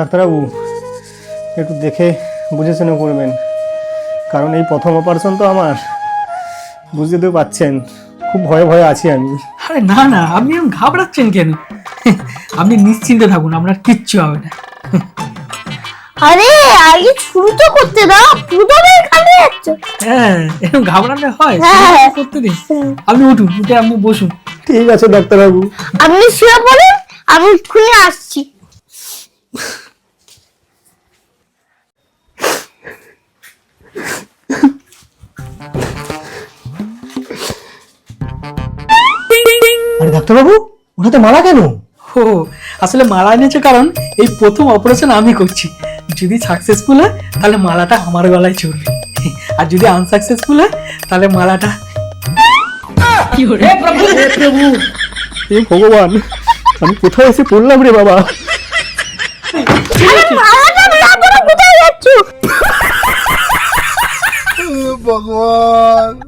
ডাক্তারবাবু একটু দেখে বুঝে শুনে করবেন, কারণ এই প্রথম অপারেশন তো আমার, বুঝতে তো পারছেন খুব ভয়ে ভয়ে আছি আমি। আরে না না, আপনি এরকম ঘাবড়াচ্ছেন কেন? আপনি নিশ্চিন্তে থাকুন, আপনার কিচ্ছু হবে না। আরে আগে শুরু তো করতে দাও, প্রথমে এখানে যাচ্ছ। হ্যাঁ, এরকম ঘাবড়ালে হয়? হ্যাঁ। করতে দিন। আপনি উঠুন, উঠে আপনি বসুন। ঠিক আছে ডাক্তারবাবু। আপনি শুয়ে পড়ুন, আমি এক্ষুনি আসছি। আরে ডাক্তারবাবু, ওটাতে মারা কেন? ও আসলে মালা এনেছে কারণ এই প্রথম অপারেশন আমি করছি। যদি সাকসেসফুল হয় তাহলে মালাটা আমার গলায় চড়বে, আর যদি আনসাকসেসফুল হয় তাহলে মালাটা প্রভু, হে ভগবান, আমি কোথায় এসে পড়লাম রে বাবা। আরে মালাটা না পরে কোথায় যাচ্ছ? ভগবান।